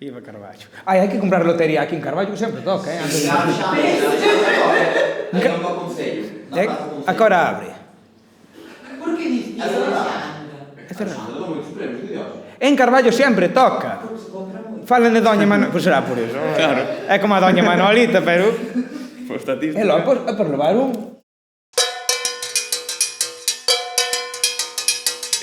Iba a Carballo. Hai que comprar lotería aquí en Carballo, sempre toca, antes de... Aí no Concello. A que hora abre? Por que dices? É cerrado. É cerrado. Dou moitos premios, Dios. En Carballo sempre toca. Porque se compra moito. Falan de Doña Manolita, pois será por iso. Claro. É como a Doña Manolita, pero... Por estatística. É logo, é por levar un...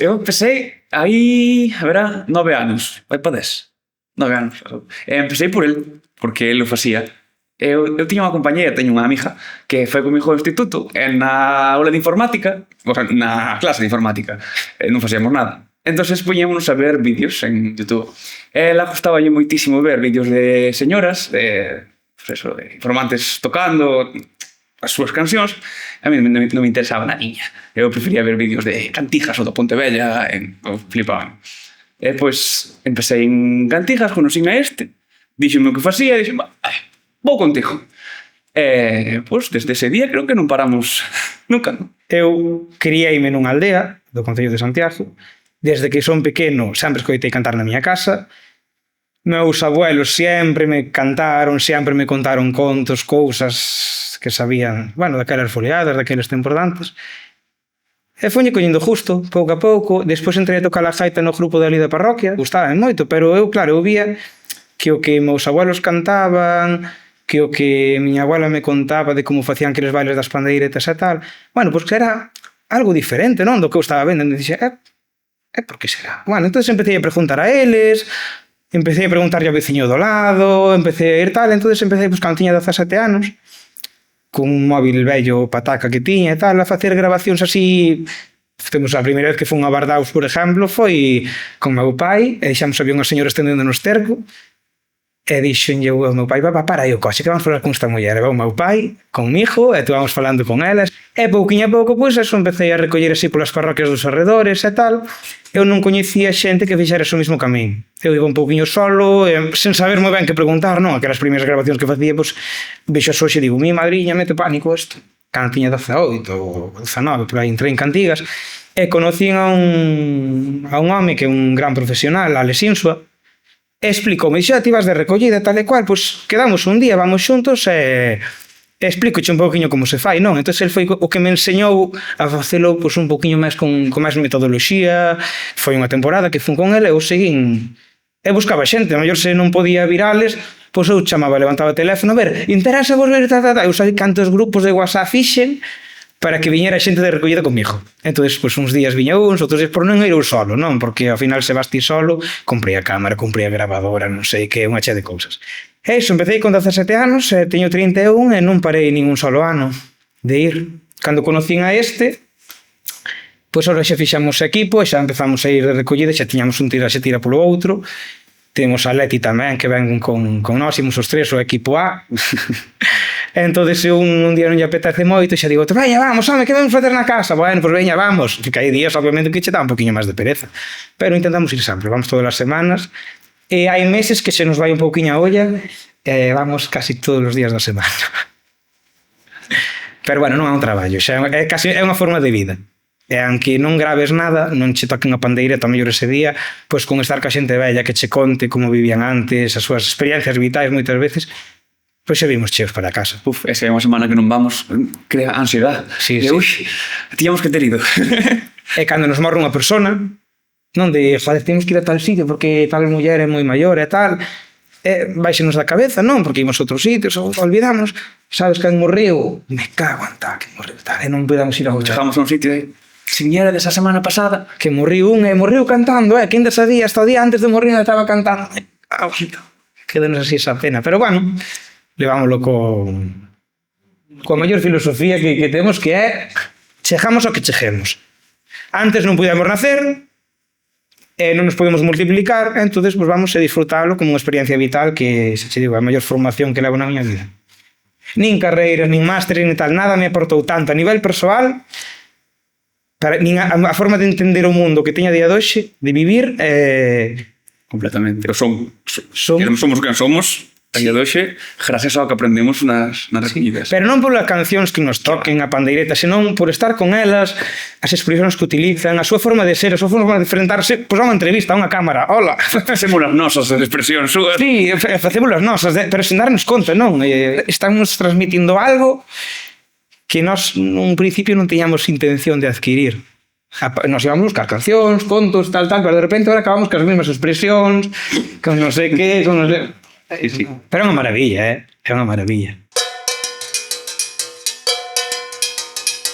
Eu empecé aí, a verá, 9 anos. Vai para 10. 9 anos. Empecé por el, porque el o facía. Eu tiña unha compañera, teño unha amiga que foi comigo ao instituto na aula de informática, o sea, na clase de informática, non facíamos nada. Entonces poñémonos a ver vídeos en YouTube. Ela gustaballe moitísimo ver vídeos de señoras, pues eso, de informantes tocando as súas cancións. A mí non me interesaba na niña. Eu prefería ver vídeos de Cantigas ou do Pontevella, flipaban. E pois empecé en Cantigas, conocín a este, díxome o que facía e dixeme, vou contigo. E, pois, desde ese día creo que non paramos nunca, non? Eu criei-me nunha aldea do Concello de Santiago. Desde que son pequeno sempre escoitei cantar na miña casa. Meus abuelos sempre me cantaron, sempre me contaron contos, cousas que sabían, bueno, daquelas foliadas, daqueles tempos dantes. E foñe collendo justo, pouco a pouco. Despois entrei a tocar a gaita no grupo de ali da parroquia. Gustaba moito, pero eu, claro, eu vía que o que meus abuelos cantaban, que o que miña abuela me contaba de como facían aqueles bailes das pandeiretas e tal, bueno, pois que era algo diferente, non? Do que eu estaba vendo. E dixe, por que será? Bueno, entón empecé a preguntar a eles, empecé a preguntarlle ao veciño do lado, empecé a ir tal, entón empecé, pois, cando tiña 17 anos, con un móvil vello pataca que tiña e tal, a facer grabacións así. Temos a primeira vez que fun a Bardaus, por exemplo, foi con meu pai, e deixamos había unha señora estendendo no esterco, e dixenlle ao meu pai, papá, para aí o coche, que vamos falar con esta muller. E veu o meu pai, comigo, e estuvamos falando con elas, e pouquinho a pouco, pois, eso, empecé a recoller así polas parroquias dos arredores e tal. Eu non coñecía xente que fixera o mesmo camiño. Eu iba un pouquinho solo, sen saber moi ben que preguntar, non? Aquelas primeiras grabacións que facía, pois, vexo hoxe e digo, mi madriña mete pánico isto. Cando tiña 18 ou 19, por aí entrei en Cantigas, e conocín a un home que é un gran profesional, Alex Insua, e explicoume, xa ti vas de recollida tal e cual, pois quedamos un día, vamos xuntos e explicoche un pouquiño como se fai, non? Entón el foi o que me enseñou a facelo, pois, un pouquiño máis con máis metodoloxía. Foi unha temporada que fun con ele, eu seguín e buscaba xente, a mellor se non podía virales, pois eu chamaba, levantaba o teléfono, a ver, interesa vos ver, eu sei cantos grupos de WhatsApp fixen para que viñera xente de recollida comigo. Entón, pois, uns días viña uns, outros días por non ir eu solo, non? Porque ao final se vas ti solo, comprei a cámara, comprei a grabadora, non sei que, unha chea de cousas. E iso, empecé con 17 anos, teño 31 e non parei ningún solo ano de ir. Cando conocín a este, pois ahora xa fixamos equipo e xa empezamos a ir de recollida, xa tiñamos un tira polo outro. Temos a Leti tamén, que ven con nós, imos os tres, o equipo A. Entón, se un día non lle apetece moito, xa digo, veña, vamos, home, que vamos facer na casa? Bueno, pois veña, vamos. Que hai días, obviamente, que che dá un poquinho máis de pereza. Pero intentamos ir sempre, vamos todas as semanas. E hai meses que se nos vai un pouquinho a olla, e vamos casi todos os días da semana. Pero, bueno, non é un traballo, xa é unha forma de vida. E aunque non graves nada, non che toquen a pandeireta ao mellor ese día, pois con estar ca xente vella que che conte como vivían antes, as súas experiencias vitais moitas veces, pois xa vimos cheos para casa. Esa é unha semana que non vamos, crea ansiedade. Sí, sí. Tiñamos que ter ido. E cando nos morre unha persona, non de, joder, temos que ir a tal sitio porque tal muller é moi maior e tal, baixe-nos da cabeza, non? Porque imos a outros sitios, olvidamos, sabes que morreu, me cago en tal, que morreu tal, e non podemos ir a outro. Chegamos a un sitio e se viñera desa semana pasada, que morreu un e morreu cantando, que ainda sabía, hasta o día antes de morrer estaba cantando. Quedanos así esa pena, pero bueno, levámoslo coa maior filosofía que temos, que é chegamos ao que cheguemos. Antes non podíamos nacer e non nos podemos multiplicar, entonces pues vamos a disfrutalo como unha experiencia vital que, se che digo, a maior formación que levo na miña vida. Nin carreiras, nin másteres, nin tal, nada me aportou tanto a nivel persoal, nin a forma de entender o mundo que teño a día de hoxe, de vivir, completamente. Somos quen somos, a día de hoxe, gracias ao que aprendemos nas recollidas. Pero non polas cancións que nos toquen a pandeireta, senón por estar con elas, as expresións que utilizan, a súa forma de ser, a súa forma de enfrentarse, pois a unha entrevista, a unha cámara. Hola. Facemos as nosas expresións súas. Sí, facemos as nosas, pero sen darnos conta, non? Estamos transmitindo algo que nós nun principio non teñamos intención de adquirir. Nos íbamos a buscar cancións, contos, tal, pero de repente ahora acabamos con as mesmas expresións, con non sei que, con non sei... Sí. Pero é unha maravilla, é unha maravilla.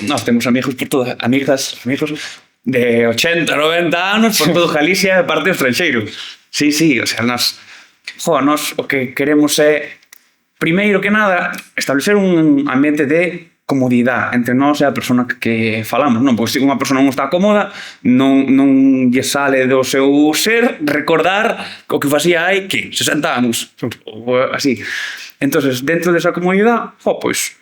Nós temos amigos por toda, amigos de 80, 90 anos por todo Galicia e parte do estranxeiro. Sí, o sea, nós o que queremos é, primeiro que nada, establecer un ambiente de comodidade entre nós e a persona que falamos, non? Porque se unha persona non está cómoda, non lle sale do seu ser recordar o que facía hai que 60 anos, ou así. Entonces, dentro desa comodidade, pois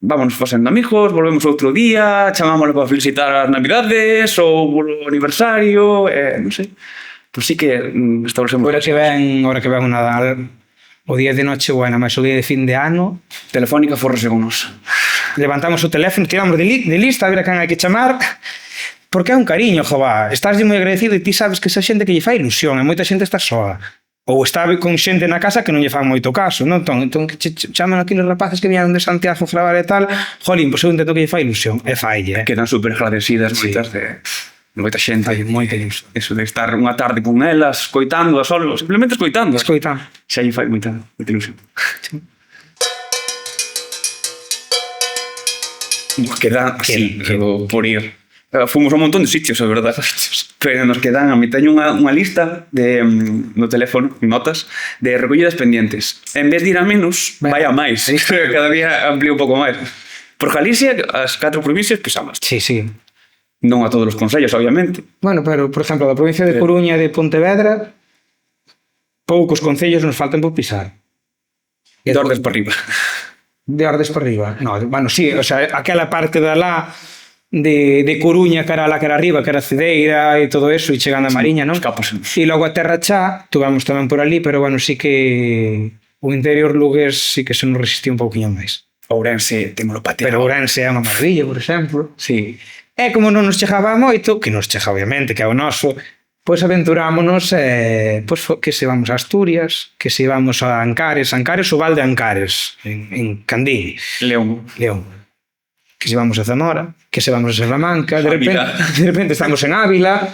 vámonos facendo amigos, volvemos outro día, chamámoslo para felicitar as navidades ou o aniversario, non sei. Pois sí que establecemos... Agora que ven o Nadal, o día de Nochebuena, máis o día de fin de ano, Telefónica forra segundos. Levantamos o teléfono, tiramos de lista a ver a quen hai que chamar, porque é un cariño, jová. Estás moi agradecido e ti sabes que esa xente que lle fai ilusión, e moita xente está soa. Ou está con xente na casa que non lle fan moito caso, non? Entón que chaman aquí os rapaces que viñan de Santiago a gravar e tal, jolín, pois eu intento que lle fai ilusión, e faille, Quedan super agradecidas moitas de moita xente. Fai moita ilusión. Eso de estar unha tarde con elas, escoitando a solo, simplemente escoitando. Escoita. Xa lle fai moita ilusión. Nos quedan así, por ir. Fomos a un montón de sitios, a verdade. Pero nos quedan, a mí teño unha lista no teléfono, notas, de recollidas pendientes. En vez de ir a menos, vai a máis. Cada día amplío un pouco máis. Por Galicia, as 4 provincias pisamos. Sí. Non a todos os concellos, obviamente. Bueno, pero, por exemplo, da provincia de Coruña e de Pontevedra, poucos concellos nos faltan por pisar. De ordes para arriba. De ordes para arriba. No, bueno, sí, o sea, aquela parte da lá de Coruña cara a la cara arriba, cara a Cedeira e todo eso, e chegando a Mariña, non? E logo a Terra Chá, tuvamos tamén por ali, pero bueno, sí que o interior lugués sí que se nos resistía un pouquinho máis. Ourense, témolo pateado. Pero Ourense é unha maravilla, por exemplo. Sí. E como non nos chegaba moito, que nos chega obviamente, que é o noso, pois aventurámonos, pois que se vamos a Asturias, que se vamos a Ancares o Val de Ancares, en Candil. León. Que se vamos a Zamora, que se vamos a Salamanca, de repente estamos en Ávila,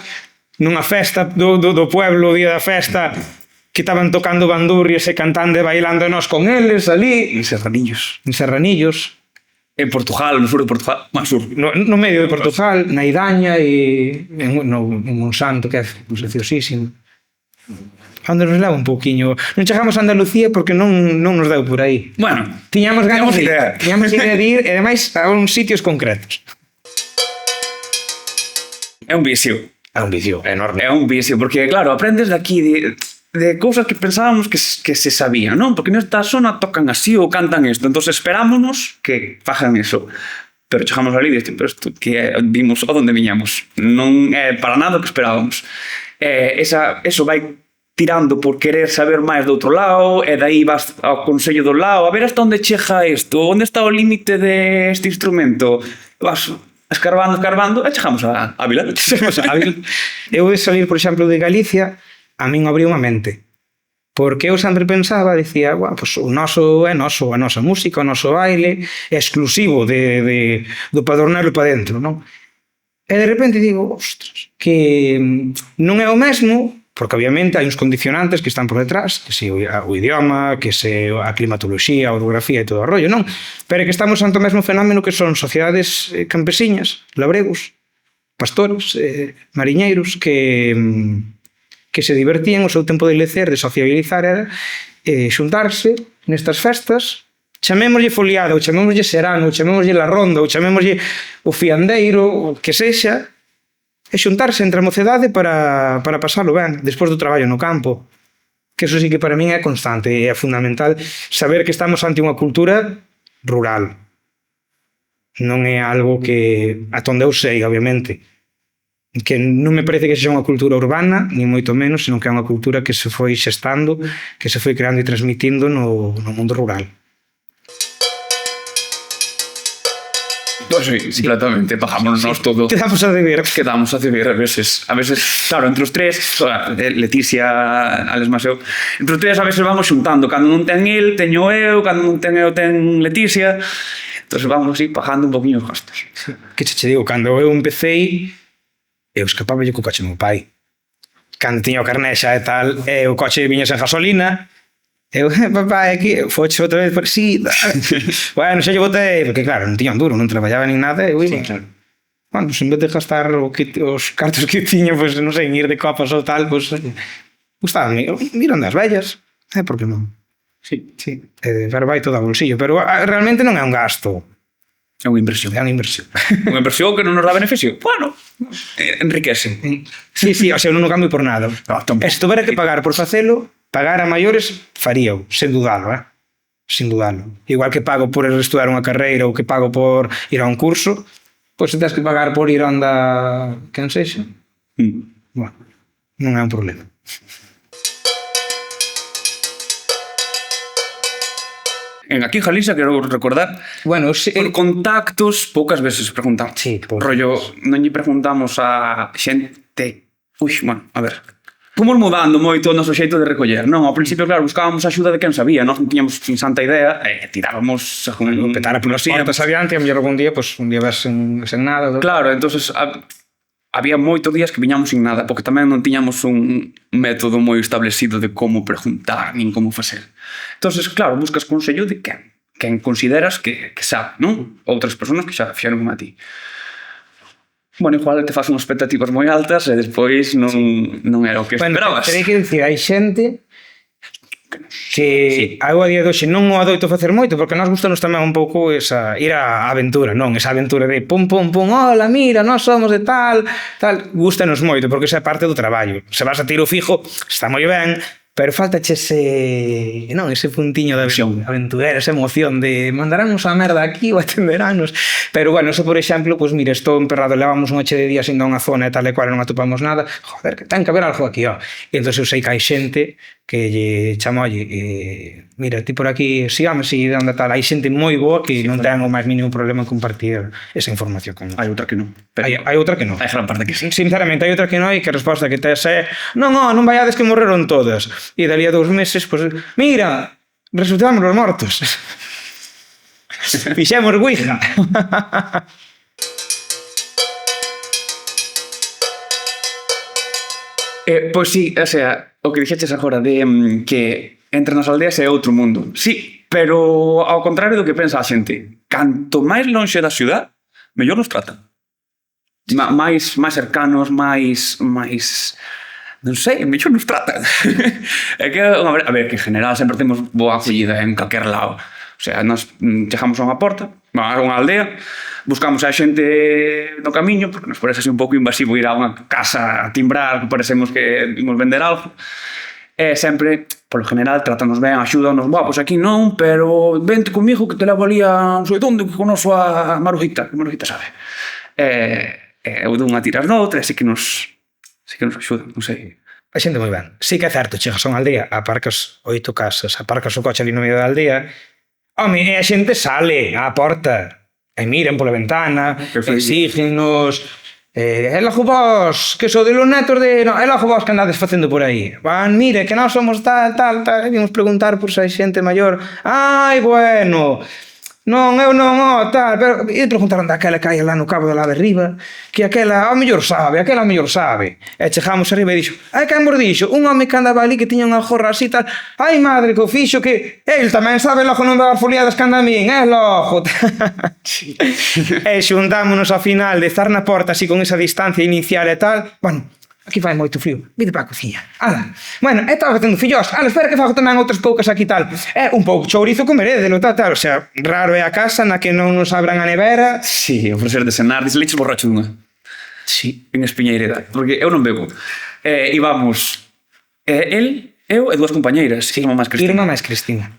nunha festa do pueblo, o día da festa, que estaban tocando bandurrias e cantando e bailando nós con eles ali. En Serranillos. En Portugal, no sur de Portugal, máis sur. No medio de Portugal, na Idaña e en Monsanto, que é preciosísimo. Onde nos leva un pouquiño. Non chegamos a Andalucía porque non nos deu por aí. Bueno, tiñamos ganas de idea. Tiñamos idea de ir, e ademais a uns sitios concretos. É un vicio. É un vicio enorme. É un vicio, porque claro, aprendes de aquí de cousas que pensábamos que se sabían, non? Porque nesta zona tocan así ou cantan isto, entón esperámonos que fajan eso. Pero chegamos ali e pero isto que vimos a donde viñamos. Non é para nada o que esperábamos. Eso vai tirando por querer saber máis do outro lado, e daí vas ao consello do lado, a ver hasta onde chega isto, onde está o límite deste instrumento. Vas escarbando, e chegamos a Ávila. Eu de salir, por exemplo, de Galicia, a min abriu unha mente. Porque eu sempre pensaba, dicía, pues, o noso é noso, a nosa música, o noso baile é exclusivo do padornelo para dentro, non? E de repente digo, ostras, que non é o mesmo, porque obviamente hai uns condicionantes que están por detrás, que se o idioma, que se a climatoloxía, a orografía e todo o rollo, non? Pero que estamos ante o mesmo fenómeno que son sociedades campesiñas, labregos, pastores, mariñeiros, que se divertían o seu tempo de lecer, de sociabilizar, era xuntarse nestas festas, chamémoslle foliada, ou chamémoslle serano, ou chamémoslle la ronda, ou chamémoslle o fiandeiro, o que sexa, e xuntarse entre a mocedade para pasalo ben, despois do traballo no campo. Que eso sí que para min é constante e é fundamental saber que estamos ante unha cultura rural. Non é algo que, ata onde eu sei, obviamente, que non me parece que sexa unha cultura urbana, ni moito menos, senón que é unha cultura que se foi xestando, que se foi creando e transmitindo no mundo rural. Pois sí, completamente. Pagámonos nós todo. Quedamos a deber. Quedamos a deber a veces. A veces, claro, entre os tres, Leticia, Alex Maseu, entre os tres a veces vamos xuntando. Cando non ten el, teño eu, cando non ten eu, ten Leticia. Entón vamos así pagando un poquinho os gastos. Que che digo, cando eu empecei, eu escapaba co coche do meu pai. Cando tiña o carné xa e tal, e o coche viña sen gasolina, eu, papá, aquí, foche outra vez por si, bueno, xa lle botei, porque claro, non tiña un duro, non traballaba nin nada, eu iba. Sí, claro. Bueno, pues en vez de gastar os cartos que tiña, pues non sei, en ir de copas ou tal, pues gustábame, mira onde as vellas, por que non? Sí. Sí, pero vai todo a bolsillo, pero realmente non é un gasto, É unha inversión. é unha inversión. Unha inversión que non nos dá beneficio. Bueno, enriquece. Sí, sí, o sea, non o cambio por nada. No, tampouco. E se tuvera que pagar por facelo, pagar a maiores, faríao, sen dudalo, sin dudalo. Igual que pago por estudar unha carreira ou que pago por ir a un curso, pois se tens que pagar por ir onda quen sexa, bueno, non é un problema. Aquí en Galicia, quero recordar, Bueno, por contactos, poucas veces preguntamos. Sí, poucas Rollo, non lle preguntamos a xente... Ui, bueno, a ver. Fomos mudando moito o noso xeito de recoller, non? Ao principio, claro, buscábamos axuda de quen sabía, nós non tiñamos sin santa idea, e tirábamos según... petara polas portas adiante, a mellor algún día, pues, un día ves sen nada. Claro, entonces había moitos días que viñamos sin nada, porque tamén non tiñamos un método moi establecido de como preguntar, nin como facer. Entonces, claro, buscas consello de quen consideras que sabe, non? Outras persoas que xa fixeron como a ti. Bueno, igual te faz unhas expectativas moi altas e despois non era o que esperabas. Terei que dicir, hai xente que eu a día de hoxe non o adoito facer moito porque nós gustanos tamén un pouco esa, ir á aventura, non? Esa aventura de pum, pum, pum, hola, mira, nós somos de tal, gustanos moito porque esa é parte do traballo. Se vas a tiro fijo, está moi ben, pero faltache ese puntiño de aventurera, esa emoción de mandaránnos a merda aquí ou atenderános. Pero bueno, eso por exemplo, pues mira, estou emperrado, levamos unha che de días indo a unha zona e tal e cual non atopamos nada, joder, que ten que haber algo aquí, ó. E entón eu sei que hai xente que lle chamo, oye, mira, ti por aquí, sigame, si de onde tal, hai xente moi boa que non ten o máis mínimo problema en compartir esa información con nós. Hai outra que non. Hai outra que non. Hai gran parte que sí. Sinceramente, hai outra que non, e que a resposta que tes é non vaiades que morreron todas. E dali a 2 meses, pues, mira, resucitamos os mortos. Fixemos Ouija. Pois sí, o sea, o que dixeches agora de que entre nas aldeas é outro mundo. Sí, pero ao contrario do que pensa a xente, canto máis lonxe da ciudad, mellor nos tratan. Máis cercanos, máis non sei, mellor nos tratan. É que, a ver, que en general sempre temos boa acollida en calquer lado. O sea, nós chegamos a unha porta, a unha aldea, buscamos a xente no camiño, porque nos parece así un pouco invasivo ir a unha casa a timbrar, que parecemos que imos vender algo. E sempre, polo general, tratanos ben, axúdanos, pois aquí non, pero vente comigo que te levo ali a non sei onde, que conozo a Marujita, que Marujita sabe. Eu dou unha tiras noutra, así que nos axuda, non sei. A xente moi ben. Sí que é certo, chegas a unha aldea, aparcas 8 casas, aparcas o coche ali no medio da aldea, home, e a xente sale á porta, e miren pola ventana, exígenos, e logo vos, que sou de los netos de... No, e logo vos que andades facendo por aí. Van, mire, que nós somos tal, e vimos preguntar por se hai xente maior. Ai, bueno... Non, eu non, tal, pero e preguntaron daquela que hai lá no cabo de lá de riba, que aquela, ao mellor sabe, E chegamos arriba e dixo, quen vos dixo? Un home que andaba ali que tiña unha jorra así tal, ai madre, que o fixo que el tamén sabe logo non dar foliadas que anda a min, logo. E xuntámonos ao final de estar na porta así con esa distancia inicial e tal, bueno, aquí fai moito frío, vide para a cociña. Ala. Bueno, estaba facendo fillós. Ala, espera que fago tamén outras poucas aquí tal. Un pouco chourizo comerédelo, tal. O sea, raro é a casa na que non nos abran a nevera. Sí, ofrecer de cenar, leches borracho dunha. Sí. En Espiñeireda, porque eu non bebo. Íbamos el, eu e 2 compañeiras, irmá máis Cristina. Irmá máis Cristina.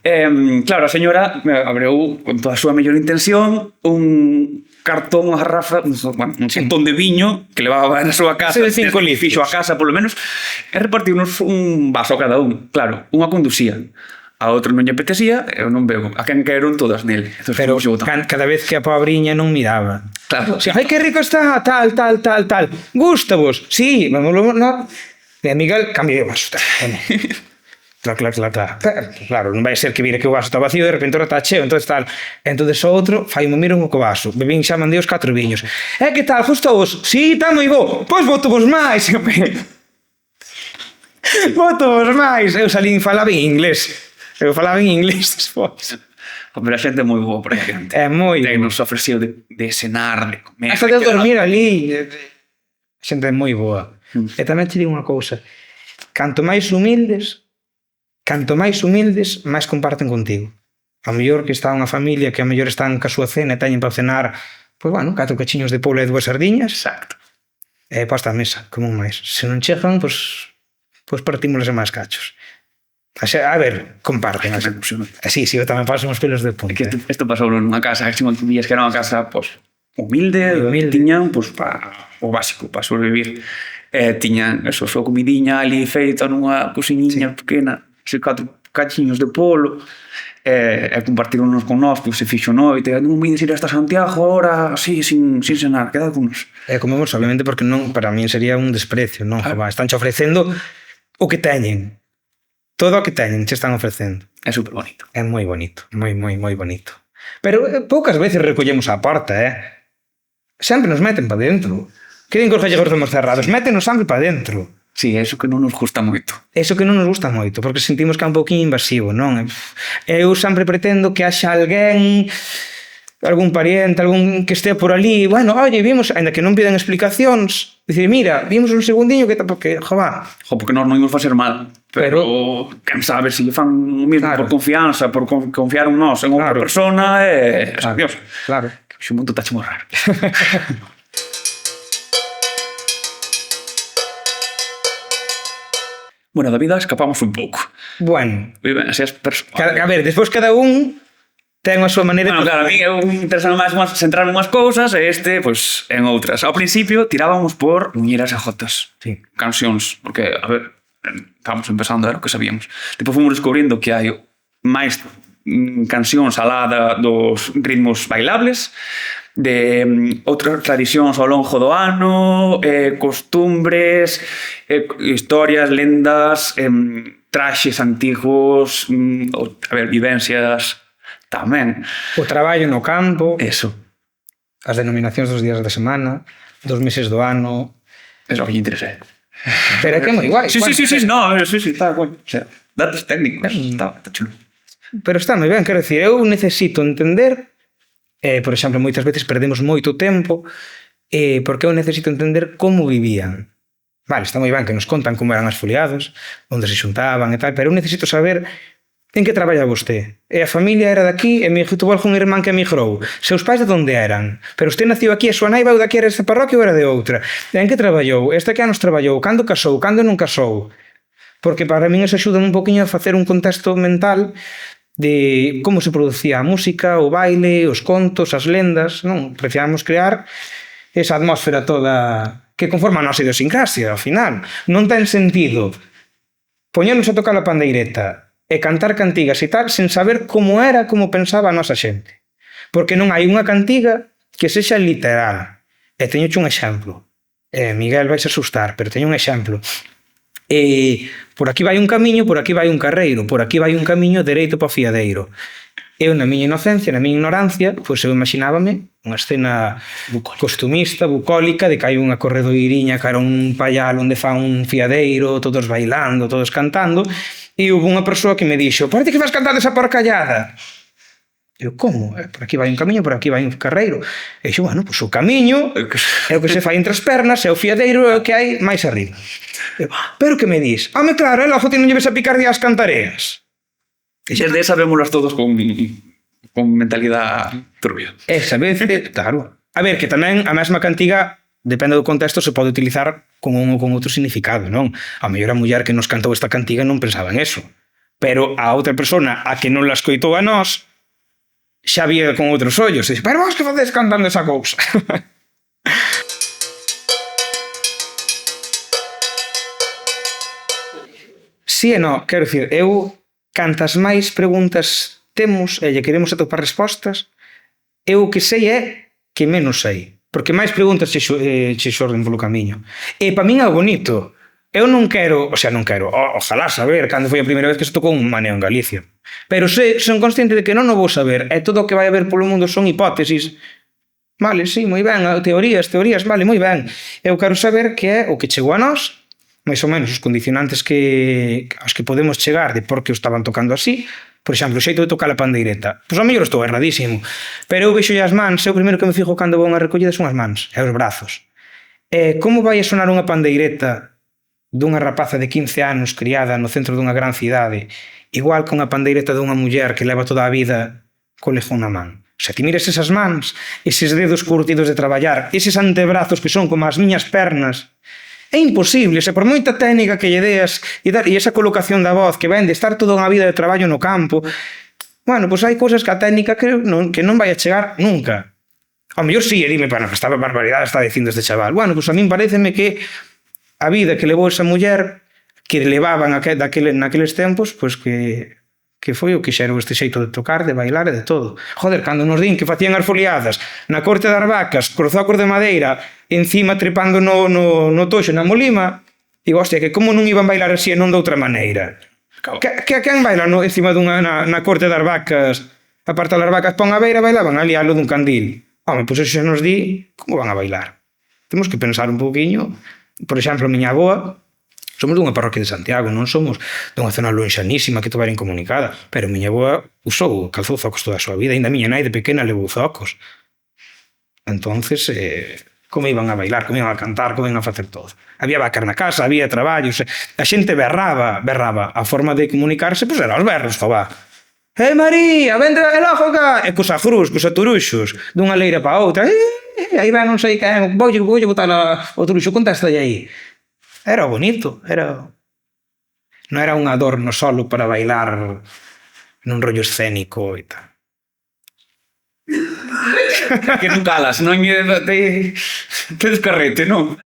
Claro, a señora abreu con toda a súa mellor intención un cartón, unha garrafa, bueno, un montón de viño que levaba na súa casa, Sí, de 5 litros. fixo a casa polo menos, e repartiunos un vaso a cada un. Claro, unha conducía, a outro non lle apetecía, eu non bebo. A quen caeron todas nele. Entón, Pero fomos botando. cada vez que a pobriña non miraba. Claro. Si, ai, que rico está, tal. Gusta vos? Sí, vámonos, no. E a Miguel, cambio de vaso. Claro. Claro, non vai ser que vire que o vaso está vacío e de repente ora está cheo, entonces tal. Entonces o outro fai mo miro co vaso. Bebín xa mandei os 4 viños. Que tal, gustou-vos? Sí, está moi bo. Pois voto vos máis. Voto vos máis. Eu salín falaba en inglés. Eu falaba en inglés despois. Pero a xente é moi boa por aí adiante. É moi Que nos ofrecido de cenar, de comer. hasta de dormir ali. A xente é moi boa. E tamén te digo unha cousa. Canto máis humildes, máis comparten contigo. A mellor que está unha familia que a mellor están ca súa cena e teñen para cenar, pois bueno, 4 cachiños de polo e 2 sardiñas. Exacto. E pasta a mesa, como un máis. Se non chegan, pois partímolos en máis cachos. A ver, comparten. Ai, que me ilusiona. Sí, eu tamén paso uns pelos de punta. Que isto pasou nunha casa, que que era unha casa pues, humilde, tiñan pues, o básico para sobrevivir. Tiñan eso, a súa comidiña ali feita nunha cociñiña pequena, así 4 cachiños de polo, e compartironos con nós, pues, se fixo noite, non vides ir hasta Santiago ahora, así, sin cenar, quedad con nos. Comemos obviamente porque non, para min sería un desprecio, non? Claro. Están che ofrecendo o que teñen. Todo o que teñen che están ofrecendo. É super bonito. É moi bonito, moi bonito. Pero poucas veces recollemos a porta, Sempre nos meten para dentro. Que din que os gallegos somos cerrados? Métenos sempre para dentro. Sí, é iso que non nos gusta moito. Eso que non nos gusta moito, porque sentimos que é un pouquinho invasivo, non? Eu sempre pretendo que haxa alguén, algún pariente, algún que estea por ali, bueno, oye, vimos, ainda que non piden explicacións, dicir, mira, vimos un segundiño que porque, jová. Porque nós non imos facer mal, pero quen sabe se lle fan o mismo Claro. por confianza, por confiar en nós, en outra Claro. persona, Dios. Claro. Que o mundo está moi raro. Bueno, da vida escapamos un pouco. Bueno, Viven así as persoas. a ver, despois cada un ten a súa maneira Bueno, claro, a mí eu interesame máis centrar en unhas cousas e este, pois, en outras. Ao principio tirábamos por muñeiras e jotas. Sí. Cancións, porque, a ver, estábamos empezando, era o que sabíamos. Depois fomos descubrindo que hai máis cancións alá dos ritmos bailables, de outras tradicións ao longo do ano, costumbres, historias, lendas, traxes antigos, a ver, vivencias tamén. O traballo no campo, Eso. as denominacións dos días da semana, dos meses do ano. Eso que lle interesa. Pero é que é moi guai. Sí, Bueno, está guai. O sea, datos técnicos, está chulo. Pero está moi ben, quero dicir, eu necesito entender, por exemplo, moitas veces perdemos moito tempo, porque eu necesito entender como vivían. Vale, está moi ben que nos contan como eran as foliadas, onde se xuntaban e tal, pero eu necesito saber en que traballa vostede. E a familia era daqui, e tuvo algún irmán que emigrou. Seus pais de onde eran? Pero usted naciu aquí, a súa nai veu daqui, era desta parroquia ou era de outra? E en que traballou? Este que anos traballou? Cando casou? Cando non casou? Porque para min eso axuda un poquinho a facer un contexto mental de como se producía a música, o baile, os contos, as lendas, non? Prefiamos crear esa atmósfera toda que conforma a nosa idiosincrasia, ao final. Non ten sentido poñernos a tocar a pandeireta e cantar cantigas e tal sen saber como era, como pensaba a nosa xente. Porque non hai unha cantiga que sexa literal. E teñoche un exemplo. Miguel vais a asustar, pero teño un exemplo. Por aquí vai un camiño, por aquí vai un carreiro, por aquí vai un camiño dereito para o fiadeiro. Eu, na miña inocencia, na miña ignorancia, pois eu imaginábame unha escena costumista, bucólica, de que hai unha corredoiriña cara un paial onde fa un fiadeiro, todos bailando, todos cantando, e houve unha persoa que me dixo: "Parece que vas cantar esa porcallada". Eu, como? Por aquí vai un camiño, por aquí vai un carreiro. E dixo, bueno, pois o camiño é o que se fai entre as pernas, e o fiadeiro é o que hai máis arriba. Eu, pero que me dis? Home, claro, e logo ti non lleves a picardía as cantareas. E desde esa vémolas todos con mentalidade turbia. Esa vez, claro. A ver, que tamén a mesma cantiga, depende do contexto, se pode utilizar con un ou con outro significado, non? A mellor a muller que nos cantou esta cantiga non pensaba en eso. Pero a outra persona a que non la escoitou a nós, xa vía con outros ollos. E dixe, pero vos que facedes cantando esa cousa? Si e non, quero dicir, eu cantas máis preguntas temos e lle queremos atopar respostas, eu o que sei é que menos sei. Porque máis preguntas che xorden polo camiño. E para min é bonito. Eu non quero, ojalá saber cando foi a primeira vez que se tocou un maneo en Galicia. Pero son consciente de que non o vou saber. E todo o que vai haber polo mundo son hipótesis. Vale, sí, moi ben, teorías, vale, moi ben. Eu quero saber que é o que chegou a nós, máis ou menos os condicionantes aos que podemos chegar de por que o estaban tocando así. Por exemplo, o xeito de tocar a pandeireta. Pois ao mellor estou erradísimo. Pero eu vexo as mans, o primeiro que me fijo cando vou a unha recollida son as mans e os brazos. Como vai a sonar unha pandeireta dunha rapaza de 15 anos criada no centro dunha gran cidade, igual que unha pandeireta dunha muller que leva toda a vida co lejón na man? O sea, ti mires esas mans, eses dedos curtidos de traballar, eses antebrazos que son como as miñas pernas, é imposible, se por moita técnica que lle deas e esa colocación da voz que ven de estar toda unha vida de traballo no campo, bueno, pois hai cousas que a técnica que non vai a chegar nunca. Ao mellor sí, e dime, bueno, esta barbaridade está dicindo este chaval. Bueno, pois a min pareceme que a vida que levou esa muller, que levaban naqueles tempos, pois que foi o que xerou este xeito de tocar, de bailar e de todo. Joder, cando nos din que facían as foliadas na corte das vacas, cos zocos de madeira, encima trepando no toxo, na molima, digo, hostia, que como non iban bailar así e non de outra maneira? Que quen baila encima na corte das vacas, aparta das vacas pon a beira, bailaban ali alo dun candil. Home, pois eso xa nos di, como van a bailar? Temos que pensar un pouquiño. Por exemplo, a miña avoa, somos dunha parroquia de Santiago, non somos dunha zona lonxanísima que tuvera incomunicada, pero a miña avoa calzou zocos toda a súa vida, ainda a miña nai de pequena levou zocos. Entonces, como iban a bailar, como iban a cantar, como iban a facer todo. Había vacas na casa, había traballos, a xente berraba. A forma de comunicarse, pois era os berros, jová. María, vende el ojo cá! E cos agrús, cos aturuxos, dunha leira pa outra. Aí vai non sei quen, voulle botar o turuxo, contéstalle aí. Era bonito, non era un adorno solo para bailar nun rollo escénico e tal. Que non calas, non te descarrete, non?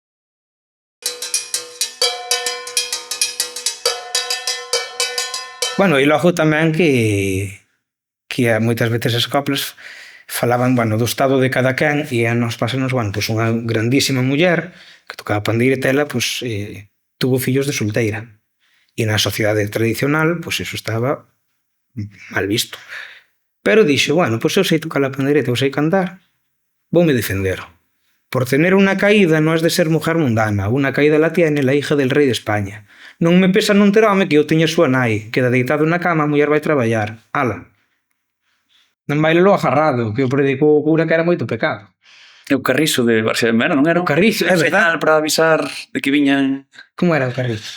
Bueno, e logo tamén que moitas veces as coplas falaban, bueno, do estado de cada quen e a nos pásanos, bueno, pois unha grandísima muller que tocaba pandeireta, ela, pois, tuvo fillos de solteira. E na sociedade tradicional, pois, eso estaba mal visto. Pero dixo, bueno, pois eu sei tocar a pandeireta, eu sei cantar, voume defender. Por tener una caída no has de ser mujer mundana, una caída la tiene la hija del rei de España. Non me pesa non ter home que eu teña súa nai, queda deitado na cama, a muller vai traballar. Ala. Non bailelo agarrado, que o predicou o cura que era moito pecado. É o carrizo de Barcia de Mera, non era? O carrizo, é verdad. Para avisar de que viñan... Como era o carrizo?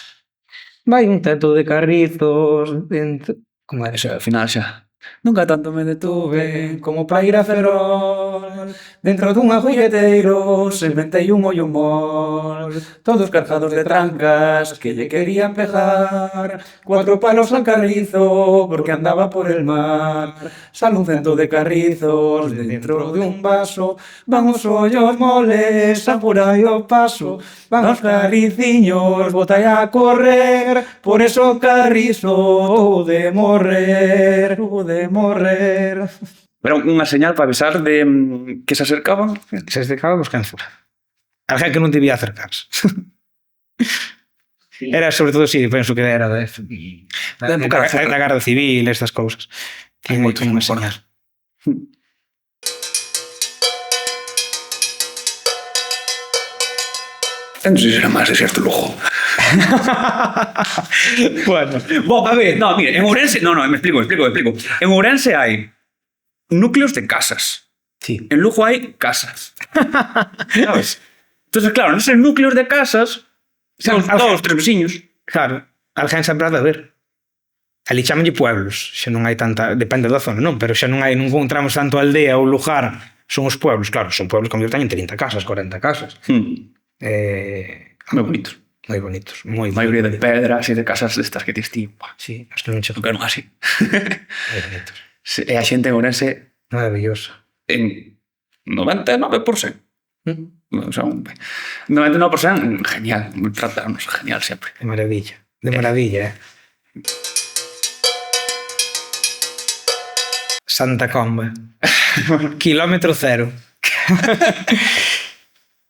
Vai un teto de carrizos dentro... Como era? Ao final xa. Nunca tanto me detuve como para ir a Ferrol. Dentro dun ajugueteiro se inventei un mollo mol, todos cargados de trancas que lle querían pegar. 4 palos al carrizo porque andaba por el mar. Sale un cento de carrizos dentro de un vaso. Van os ollos moles a por aí o paso. Van os carriciños botai a correr. Por eso carrizo de morrer. Era unha señal para avisar de que se acercaban. Se acercaban os quen fora. Alguén que non debía acercarse. Era, sobre todo, sí, penso que era da Garda Civil, estas cousas. Hai moitos unha señal. Non sei se era máis de certo lujo. Bueno, a ver, no, mire, en Ourense, me explico. En Ourense hai núcleos de casas. Sí. En Lugo hai casas. ¿Sabes? Entonces, claro, neses núcleos de casas son todos tres veciños. Claro, alguén sempre ha de haber. Ali chamanlle pueblos, xa non hai tanta, depende da zona, non, pero xa non encontramos tanto aldea ou lugar, son os pueblos, claro, son pueblos que teñen 30 casas, 40 casas. Moi bonitos. Moi bonitos, moi bonitos. Maioría de pedras e de casas destas que tes ti. Sí, as que non chego. Que non así. Moi bonitos. E a xente en Ourense Maravilloso. En 99%. O sea, 99% genial. Tratarnos genial siempre. De maravilla. De maravilla, Santa Comba. Kilómetro cero.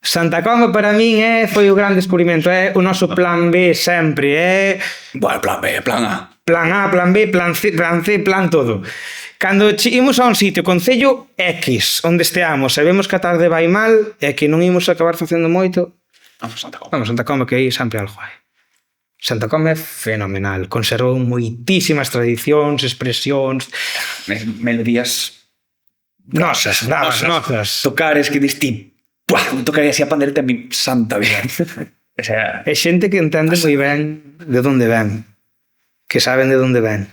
Santa Comba para min foi o gran descubrimento, o noso plan B sempre, Bueno, plan B, plan A. plan A, plan B, plan C, plan todo. Cando imos a un sitio, concello X, onde esteamos, e vemos que a tarde vai mal e que non imos acabar facendo moito, Vamos a Santa Comba. vamos a Santa Comba, que aí sempre algo hai. Santa Comba é fenomenal, conservou moitísimas tradicións, expresións, Melodías nosas. tocares que dis ti, buah, me tocaría así a pandereta en mi santa vida. O sea, É xente que entende moi ben de onde ven, que saben de onde ven.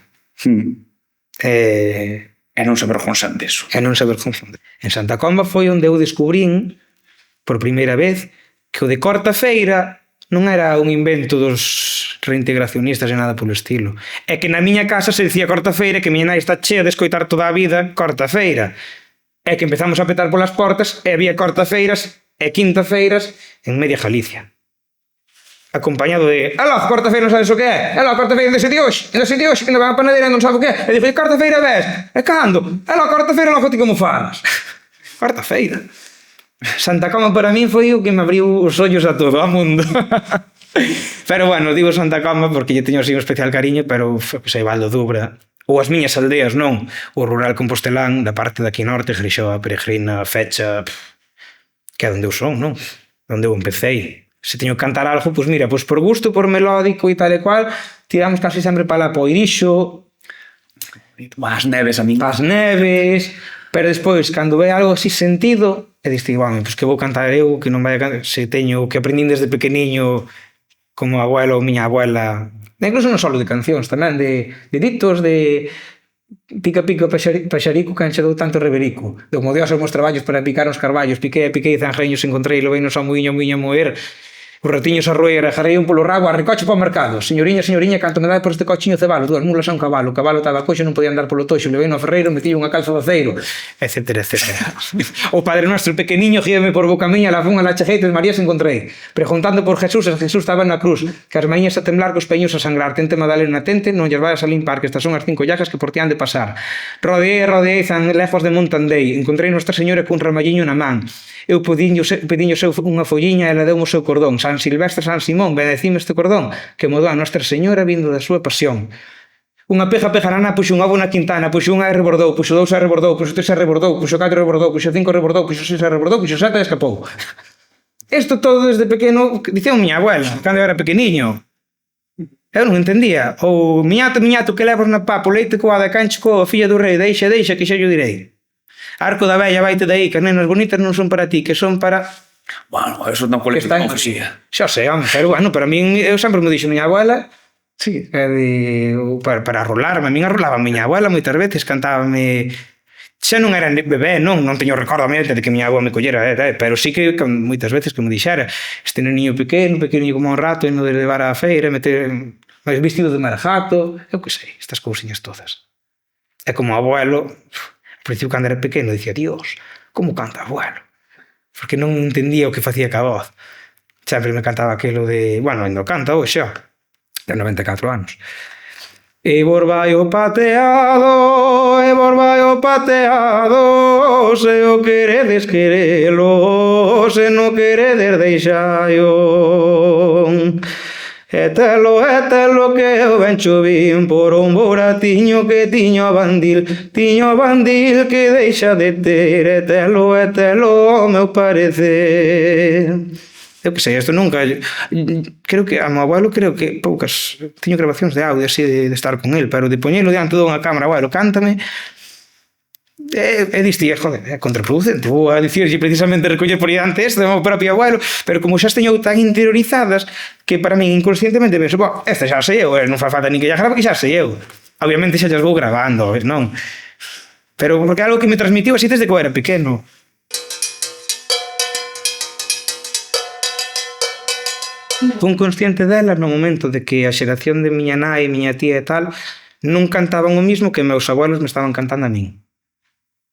e non se avergonzan deso. E non saber confundir. En Santa Comba foi onde eu descubrín por primeira vez que o de corta-feira non era un invento dos reintegracionistas e nada polo estilo. É que na miña casa se dicía corta-feira que miña nai está chea de escoitar toda a vida corta-feira. É que empezamos a petar polas portas e había corta-feiras e quinta-feiras en media Galicia. Acompañado de aló, corta-feira non sabes o que é, aló, corta-feira dese de hoxe, que non van a panadeira e non sabe o que é, e dixo, corta-feira ves, e cando? Aló, corta-feira logo ti como falas. Corta-feira. Santa Comba para min foi o que me abriu os ollos a todo, ao mundo. Pero bueno, digo Santa Comba porque lle teño así un especial cariño, pero sei, Valdo Dubra, ou as miñas aldeas, non? O rural compostelán, da parte daqui norte, Grixoa, Peregrina, Fecha, que é onde eu son, non? Onde eu empecéi. Se teño que cantar algo, pois mira, pois por gusto, por melódico e tal e cual, tiramos casi sempre para lá Poirixo, As neves a min. as neves, pero despois, cando ve algo así sentido, e diste, bueno, pois que vou cantar eu, que non vai a cantar, se teño que aprendín desde pequeniño, como a abuela ou miña abuela, incluso non só de cancións, tamén de ditos, de pica pica paxarico que anche dou tanto reverico, de como Dios os meus traballos para picar os carballos, piquei zanjeños, encontrei lo veino ao muiño a moer, os ratiños a roer, agarrei un polo rabo, arricoche para o mercado, señoriña, canto me dai por este cochiño cebalo, 2 mulas a un cabalo, o cabalo estaba coxo, non podía andar polo toxo, levei no ferreiro, metí unha calza de aceiro, etcétera. O Padre Nuestro pequeniño, gíame por boca miña, la fun a la chejeites, María se encontrei, preguntando por Jesús, e Jesús estaba na cruz, que as mañas a temblar, que os peños a sangrar, tente Madalena, tente, non lles vayas a limpar, que estas son as 5 llagas que por ti han de pasar. Rodeei, zan lejos de monte andei, encontrei Nuestra Señora cun ramalliño na man, eu pediño seu unha folliña e ela deu o seu cordón, San Silvestre, San Simón, benecime este cordón, que mo dá Nuestra Señora vindo da súa pasión. Unha peja pejarana, puxo un ovo na quintana, puxo unha R bordou, puxo 2 R bordou, puxo 3 R bordou, puxo 4 R bordou, puxo 5 R bordou, puxo 6 R bordou, puxo 7 e escapou. Isto todo desde pequeno, dicía miña abuela, cando eu era pequeniño. Eu non entendía. Ou miñato, que levas na pá, po leite coada, canche coa, filla do rei, deixa, que xa yo direi. Arco da vella, vaite dai, que as nenas bonitas non son para ti, que son para... Bueno, eso non colegio de confesía. Xa sei, home, pero bueno, para min, eu sempre me dixo miña abuela, sí, para rolarme, a min arrolaba a miña abuela moitas veces, cantábame, xa non era bebé, non teño recordo a mente de que miña abuela me collera, pero sí que moitas veces que me dixera, este neniño pequeno como un rato, e non de levar á feira, meter vestido de marjato, eu que sei, estas cousiñas todas. E como abuelo, ao principio cando era pequeno, dicía, Dios, como canta abuelo? Porque non entendía o que facía ca voz. Sempre me cantaba aquilo de... Bueno, ainda canta hoxe, xa. Ten 94 anos. E por vai o pateado, se o queredes querelo, se non queredes deixaio. E telo que eu ben chovín por un boratiño que tiño bandil que deixa de ter, e telo o meu parecer. Eu que sei, isto nunca... Creo que, a meu abuelo, poucas... Teño grabacións de audio así de estar con el, pero de poñelo diante dunha cámara, abuelo, cántame... E diste, joder, é contraproducente, vou a dicirlle precisamente recoller por diante este do meu propio abuelo, pero como xa as teño tan interiorizadas que para min inconscientemente penso, esta xa sei eu, non fa falta nin que xa grave, que xa sei eu. Obviamente xa as vou gravando, non? Pero porque é algo que me transmitiu así desde que eu era pequeno. Fun consciente dela no momento de que a xeración de miña nai, miña tía e tal non cantaban o mismo que meus abuelos me estaban cantando a min.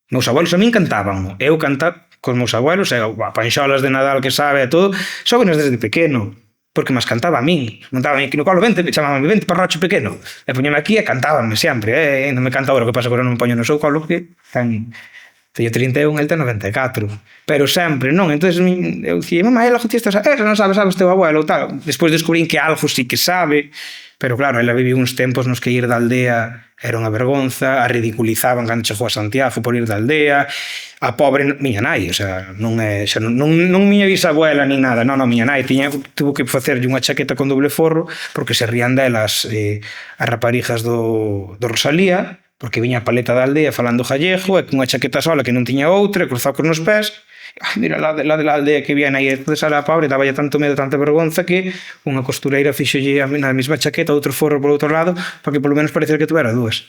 Meus abuelos a min cantaban. Eu cantaba cos meus abuelos, e panxolas de Nadal que sabe e todo, sobenas desde pequeno, porque mas cantaba a min. Montaba aquí no colo, vente, chamábame, vente, parrocho pequeno. E poñeme aquí e cantábame sempre. Non me canta agora, o que pasa que agora non me poño no seu colo, porque teño 31, el ten 94. Pero sempre, non? Entón, eu dicía, mamá, ela ti estás, non sabes teu abuelo, tal. Despois descubrín que algo sí que sabe, pero claro, ela viviu uns tempos nos que ir da aldea era unha vergonza, a ridiculizaban cando chegou a Santiago por ir da aldea, a pobre miña nai, o sea, non miña bisabuela ni nada, non, miña nai tuvo que facerlle unha chaqueta con doble forro porque se rían delas as raparijas do Rosalía, porque viña a paleta da aldea falando gallego e cunha chaqueta sola que non tiña outra, cruzado nos pés. Mira, la de la aldea que viene aí, entonces a la pobre daballe tanto medo, tanta vergonza que unha costureira fixolle na mesma chaqueta outro forro por outro lado para que polo menos parecera que tuvera dúas.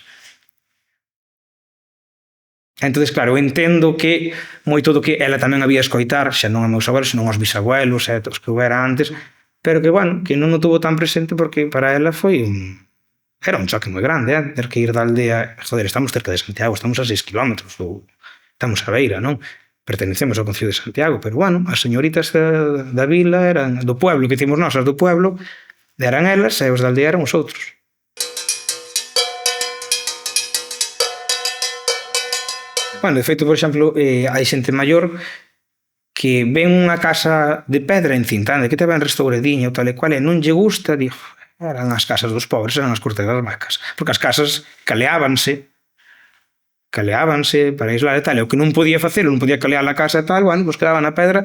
Entonces, claro, eu entendo que moito do que ela tamén había escoitar, xa non a meus abuelos, senón aos bisabuelos e os que houbera antes, pero que, bueno, que non o tuvo tan presente porque para ela foi era un choque moi grande, ter que ir da aldea, joder, estamos cerca de Santiago, estamos a 6 kilómetros, estamos a beira, non? Pertenecemos ao Concello de Santiago, pero, bueno, as señoritas da vila eran do pueblo, que dicimos nós, as do pueblo, eran elas, e os da aldea eran os outros. Bueno, de feito, por exemplo, hai xente maior que ven unha casa de pedra encintanda, que te ven restauradinha ou tal e cual, e non lle gusta, digo, eran as casas dos pobres, eran as cortes das vacas, porque as casas caleábanse para aislar e tal, e o que non podía facer, non podía calear a casa e tal, bueno, pues quedaba na pedra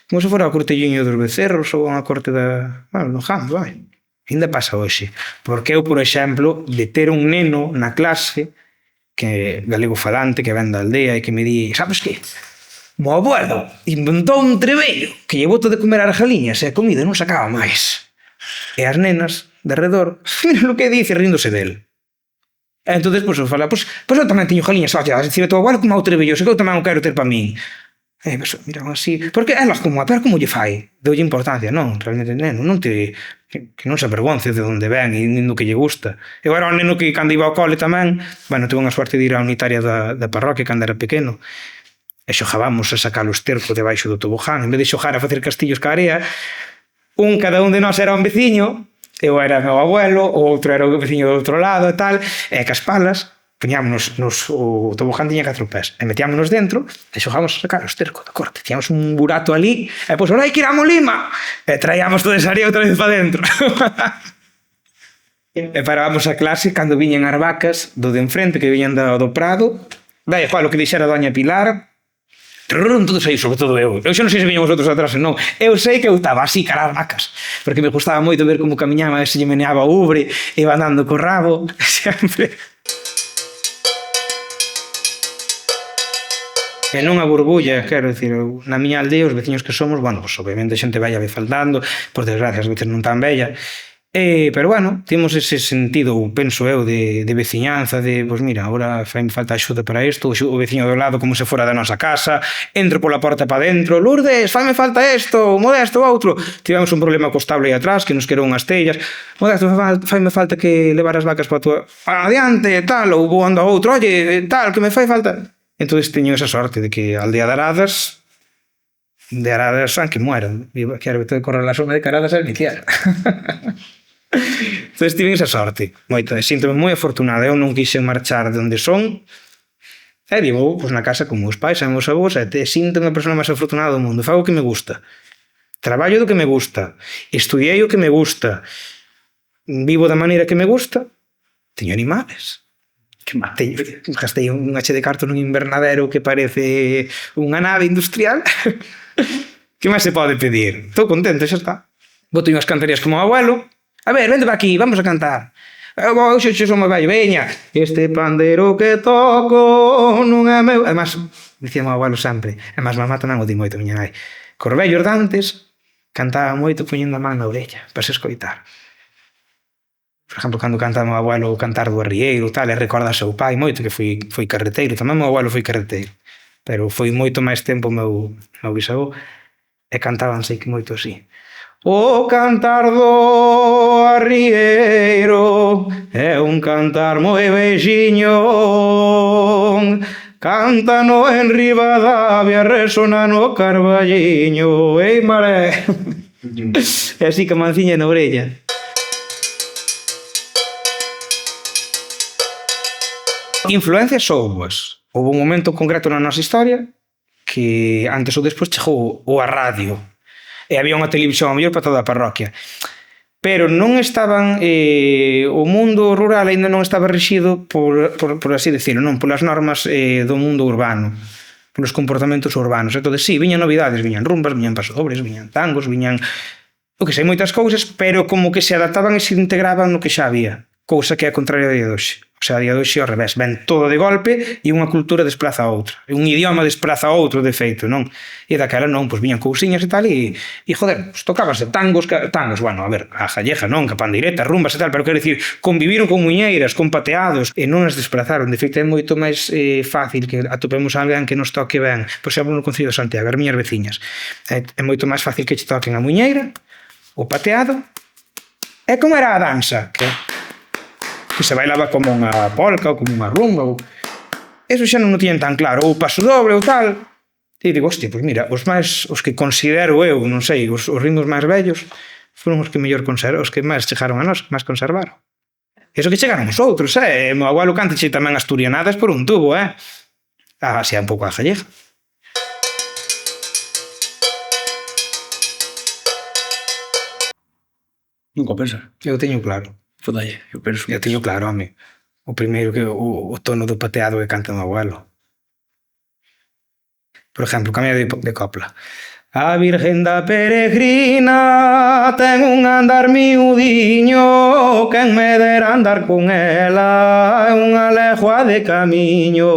como se fora o cortelliño dos becerros ou unha corte do jambo, vai. Ainda pasa hoxe, porque eu, por exemplo, de ter un neno na clase que galego falante, que ven da aldea e que me di, sabes que? Mo abuelo inventou un trebello que lle boto de comer ás galiñas e a comida non sacaba máis. E as nenas de redor, mira o que dice ríndose del. E entón, pois, eu falo, pois eu tamén teño galiñas, oye, dicir teu abuelo como o trebelloso, que eu tamén o quero ter para min. E pois, miraban así, porque elas como, pero como lle fai? Deulle importancia, non, realmente, neno, non te, que non se avergonce de onde ven e do que lle gusta. Eu era un neno que cando iba ao cole tamén, bueno, tuve unha suerte de ir á unitaria da parroquia cando era pequeno, e xogábamos a sacar o esterco debaixo do tobogán, en vez de xogar a facer castillos ca area, cada un de nós era un veciño, eu era meu abuelo, o outro era o veciño do outro lado e tal, e cas palas, poñámonos, o tobogán tiña 4 pés, e metíamonos dentro, e xogábamos a sacar o esterco da corte, tiñamos un burato ali, e pois, ora hai que ir a Molima, e traíamos toda esa area outra vez para dentro. E parábamos a clase cando viñan as vacas do de enfrente, que viñan do Prado, da igual o que dixera doña Pilar, todos aí, sobre todo eu. Eu xa non sei se viñan os outros atrás ou non. Eu sei que eu estaba así cara as vacas, porque me gustaba moito ver como camiñaba, se lle meneaba o ubre, iba andando co rabo, sempre. E non a burbulla, quero dicir, na miña aldea, os veciños que somos, bueno, pues obviamente a xente vella ve faltando, por desgracia, as veces non tan bella, pero bueno, temos ese sentido, penso eu, de veciñanza, de, pois mira, agora fai falta axuda para isto, o veciño do lado como se fora da nosa casa, entro pola porta para dentro, Lourdes, faime falta isto, Modesto, outro. Tivemos un problema co establo aí atrás, que nos querou unhas tellas, Modesto, faime falta que levar as vacas para a tua... Adiante, tal, ou vou ando a outro, oye, tal, que me fai falta... Entón, teño esa sorte de que a aldea de Aradas, aunque mueran, quero que te correr la soma de Caradas a iniciar. Entón, tive esa sorte, moita, síntome moi afortunada, eu non quixen marchar de onde son, e vivo na casa con meus pais e meus avós, e síntome a persona máis afortunada do mundo, fago o que me gusta, traballo do que me gusta, estudiei o que me gusta, vivo da maneira que me gusta, teño animales, gastei un hache de carto nun invernadero que parece unha nave industrial. Que máis se pode pedir? Estou contento, xa está. Boto unhas cantarías como o abuelo. A ver, vente para aquí, vamos a cantar. Eu xe son moi vello, veña. Este pandero que toco non é meu. Además, dicía o abuelo sempre, además mamá tamén o di moito, miña nai. Cos vellos dantes cantaba moito poñendo a man na orella para se escoitar. Por exemplo, cando canta o meu abuelo cantar do arrieiro, tal, e recorda a seu pai moito, que foi carreteiro, tamén o meu abuelo foi carreteiro, pero foi moito máis tempo o meu bisavó, e cantaban, sei que moito así. O cantar do arrieiro é un cantar moi veixiño, Cántano en Ribadavia, resona no Carballiño, ei maré. E así que manciña na orella. Influencias houboas. Houve un momento concreto na nosa historia que antes ou despois chegou a radio e había unha televisión a mellor para toda a parroquia, pero non estaban o mundo rural aínda non estaba rexido por así decirlo, non polas normas do mundo urbano, polos comportamentos urbanos. Entón, sí, viñan novidades, viñan rumbas, viñan pasodobles, viñan tangos, viñan o que sei, moitas cousas, pero como que se adaptaban e se integraban no que xa había, cousa que é a contraria do día de hoxe. O sea, a día de hoxe ao revés, ven todo de golpe e unha cultura desplaza a outra, e un idioma desplaza a outro, de feito, non? E daquela non, pois viñan cousiñas e tal, e joder, pues, tocábase tangos, bueno, a ver, a jalleja non, que pandeireta, rumbas e tal, pero quero dicir, conviviron con muñeiras, con pateados, e non as desplazaron. De feito, é moito máis fácil que atopemos a alguén que nos toque ben, por exemplo, no Concello de Santiago, as miñas veciñas. É moito máis fácil que che toquen a muñeira, o pateado, e como era a danza, que se bailaba como unha polca ou como unha rumba, ou eso xa non o tiñen tan claro, ou paso doble ou tal. E digo, hostia, pois mira, os que considero eu, non sei, os ritmos máis vellos foron os que mellor conservaron, os que máis chegaron a nós, máis conservaron. Eso que chegaron os outros, meu abuelo cántache tamén asturianadas por un tubo, así un pouco a gallega. Nunca pensar. Eu teño claro. Fodalle, eu penso. Eu teño claro, home. O primeiro que o tono do pateado que canta o abuelo. Por exemplo, cambia de copla. A Virgen da Peregrina ten un andar miudiño, quen me dera andar con ela unha legua de camiño.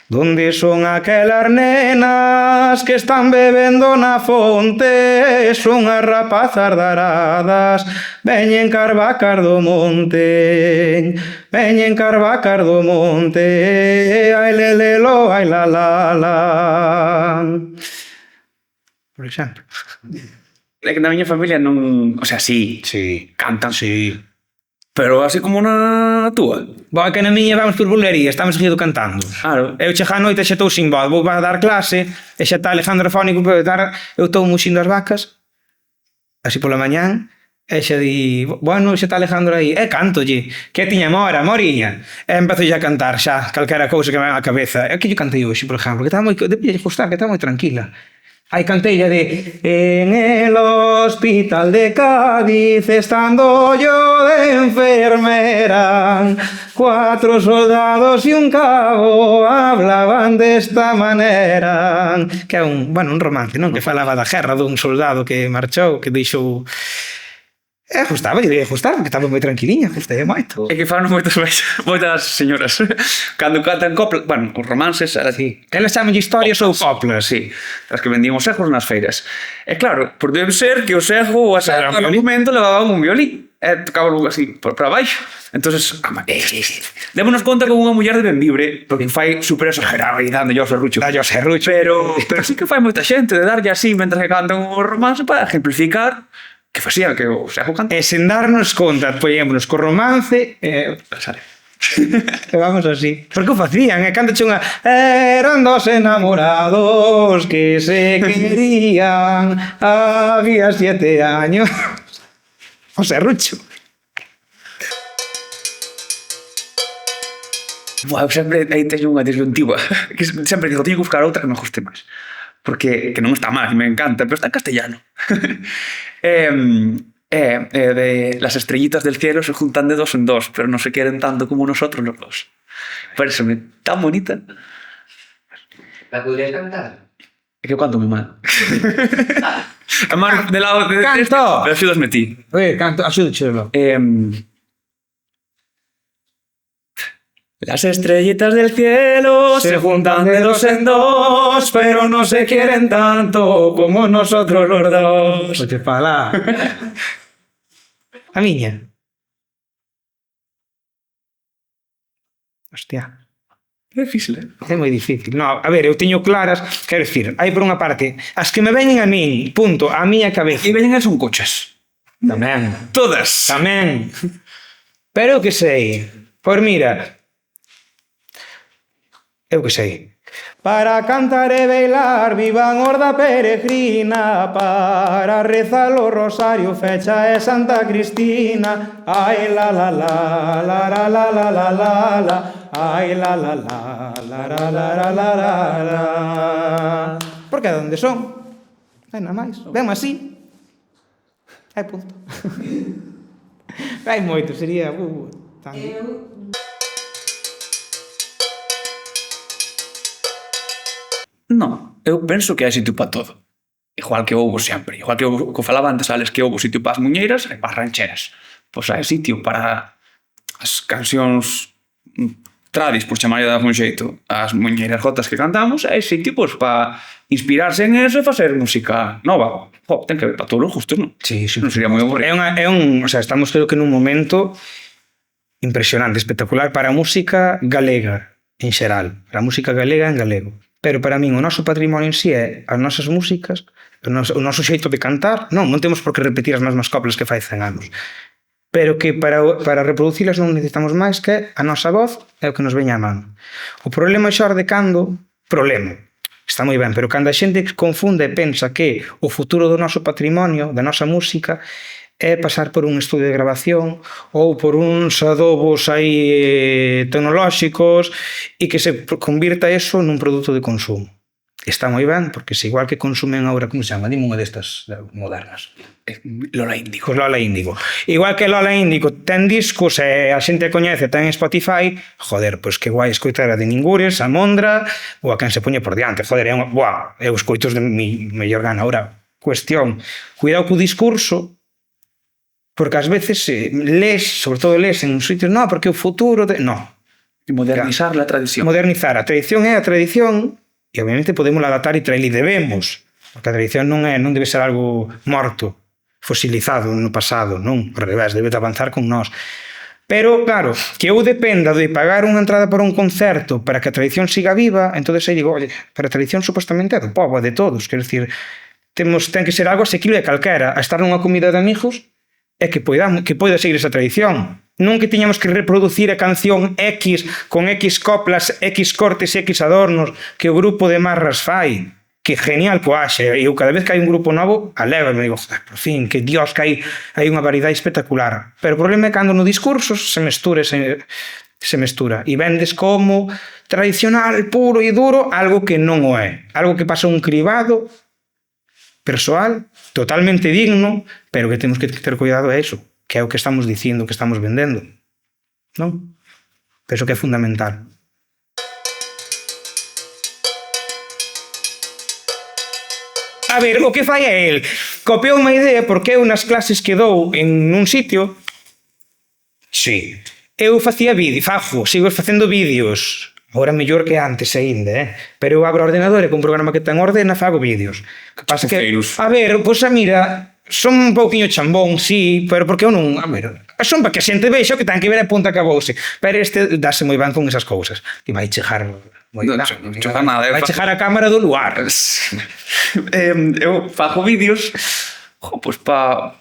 Donde son aquelas nenas que están bebendo na fonte, son as rapazas daradas, veñen carvacas do monte, veñen carvacas do monte, ai lelelo, ai la la la. Por exemplo. É que na miña familia non... O sea, sí, cantan, sí, pero así como na túa. Boa, que na miña vamos por bulería, estamos seguido cantando. Claro. Eu chega a noite e xa estou sin voz, vou para dar clase, e xa está Alejandro Fónico para dar, eu estou muxindo as vacas, así pola mañán, e xa di, bueno, xa está Alejandro aí, cantolle, que tiña moriña, e empezo xa a cantar xa, calquera cousa que me venga á cabeza. E que yo cantei hoxe, por exemplo, que está moi, debía gustar, que está moi tranquila. Hai canteilla de en el hospital de Cádiz estando yo de enfermera 4 soldados y un cabo hablaban desta manera, que é un romance, non? Que falaba da guerra dun soldado que marchou, que deixou. Gustaba, que estaba moi tranquiliña, gustei moito. É que fan moitas señoras cando cantan coplas, bueno, os romances, sí. Elas chaman historias ou coplas, sí, as que vendían os segos nas feiras. E claro, por debe ser que o sego ou a sega no momento levaban un violín e tocaban así por abaixo. Entonces, démonos conta con unha muller de Benvibre, porque fai super exagerado e dándolle ao serrucho. Pero sí que fai moita xente de darlle así mentre que cantan o romance para ejemplificar que facía que o sego canta. E sen darnos conta, poñémonos co romance e vamos así. Porque o facían, cántache unha eran dos enamorados que se querían había 7 años. O serrucho. Eu sempre teño unha disyuntiva que sempre digo, teño que buscar outra que me guste máis, porque que non está mal, que me encanta, pero está en castellano. De las estrellitas del cielo se juntan de 2 en 2, pero no se quieren tanto como nosotros los dos. Paréceme tan bonita. ¿La podrías cantar? É que eu canto moi mal. Además, de lado de canto! Pero axúdasme ti. Canto, axúdachelo. Las estrellitas del cielo se juntan de 2 en 2, pero no se quieren tanto como nosotros los dos. Oye, fala. A miña. Hostia. É difícil, É moi difícil. No, a ver, eu teño claras, quero dicir, hai por unha parte, as que me veñen a min, punto, a miña cabeza. E veñen son coches. Tamén. Todas. Tamén. Pero que sei. Pois mira, Eu que sei. Para cantar e bailar vivan orda peregrina, para rezar o rosario fecha é Santa Cristina. Ai la la la, la la la la la la la, ai la la la, la la la la la la. Porque de onde son? Hai nada máis. Ven así. É punto. Hai moito, sería... Non, eu penso que hai sitio para todo. Igual que houbo sempre. Igual que o que falaba antes, Alex, que houbo sitio para as muñeiras e para as rancheras. Pois hai sitio para as cancións tradis, por chamarlle de algún xeito, as muñeiras jotas que cantamos, hai sitio pois, para inspirarse en eso e facer música nova. Ten que ver para todos os gustos, non? Sí, sí. Non sería moi aburrido. O sea, estamos creo que nun momento impresionante, espectacular para a música galega en xeral, para a música galega en galego. Pero para min o noso patrimonio en sí é as nosas músicas, o noso xeito de cantar. Non temos por que repetir as mesmas coplas que fai 100 anos. Pero que para reproducilas non necesitamos máis que a nosa voz é o que nos veña a man. O problema xorde cando... Problema. Está moi ben, pero cando a xente confunde e pensa que o futuro do noso patrimonio, da nosa música, é pasar por un estudio de grabación ou por uns adobos aí tecnolóxicos e que se convirta eso nun produto de consumo. Está moi ben, porque se igual que consumen agora, como se chama? Dime unha destas modernas. Lola Índigo. Pois Lola Índigo. Igual que Lola Índigo ten discos e a xente coñece, ten Spotify, joder, pois que guai escoitar a de Ningures, a Mondra ou a quen se poñe por diante. Joder, eu escoito de mellor gana. Ahora, cuestión, cuidado co discurso, porque ás veces lees, sobre todo lees en sitios, no, porque o futuro... No. Modernizar a tradición. Modernizar. A tradición é a tradición e obviamente podemos adaptar e traer e debemos. Porque a tradición non debe ser algo morto, fosilizado no pasado, non? Ao revés, debe de avanzar con nós. Pero, claro, que eu dependa de pagar unha entrada para un concerto para que a tradición siga viva, entonces aí digo, oye, pero a tradición supostamente é do povo, de todos. Quer decir, ten que ser algo asequible a calquera. A estar nunha comida de amigos é que poida seguir esa tradición. Non que tiñamos que reproducir a canción X con X coplas, X cortes e X adornos que o grupo de Marras fai. Que genial que o haxe. Eu cada vez que hai un grupo novo, alégrame, digo, por fin, que Dios, que hai unha variedade espectacular. Pero o problema é cando no discurso se mestura. E vendes como tradicional, puro e duro, algo que non o é. Algo que pasa un cribado persoal, totalmente digno, pero que temos que ter cuidado é iso, que é o que estamos dicindo, que estamos vendendo. Non? Penso que é fundamental. A ver, o que fai é el? Copiou unha idea porque eu nas clases que dou en un sitio, sí, eu facía sigo facendo vídeos, agora mellor que antes aínda, pero eu abro o ordenador e con un programa que ten ordena fago vídeos. Que pasa que, a ver, pois mira, son un pouquiño chambón, sí, pero porque eu non, a ver, son para que a xente vexa o que ten que ver a punta acabouse, pero este dáse moi ben con esas cousas. E vai chegar moi ben. Vai chegar a cámara do luar. Eu fago vídeos pois para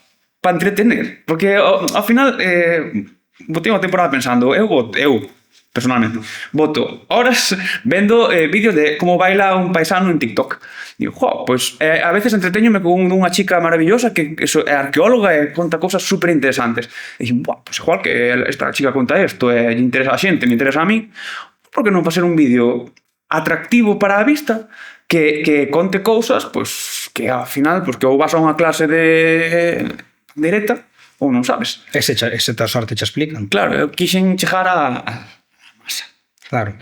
entretener, porque ao final botei unha temporada pensando, eu personalmente, boto horas vendo vídeos de como baila un paisano en TikTok. Digo, pois a veces entreteñome con unha chica maravillosa que é arqueóloga e conta cousas super interesantes. E dixen, pois igual que esta chica conta isto e lle interesa a xente, me interesa a mí, por que non facer un vídeo atractivo para a vista que conte cousas pois que ao final, pois que ou vas a unha clase de directa ou non sabes. Ese ta sorte che explican. Claro, eu quixen chegar a masa. Claro.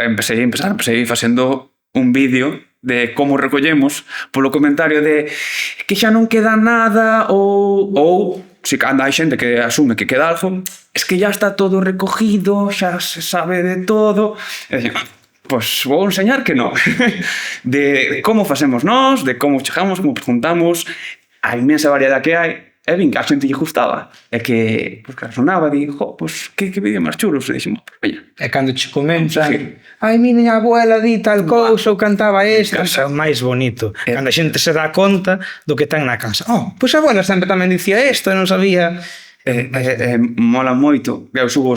Empecé facendo un vídeo de como recollemos polo comentario de que xa non queda nada ou se anda hai xente que asume que queda algo, es que ya está todo recogido, xa se sabe de todo. E dicen, pois vou enseñar que non. De como facemos nós, de como chegamos, como preguntamos, a inmensa variedade que hai. E vin que a xente lle gustaba. E que, pois, que sonaba, digo, pois, que vídeo máis chulos. E dixemos, veña. E cando che comentan, ai, miña abuela di tal cousa ou cantaba esta, é o máis bonito. Cando a xente se dá conta do que ten na casa. Pois a abuela sempre tamén dicía isto e non sabía. Mola moito. Eu subo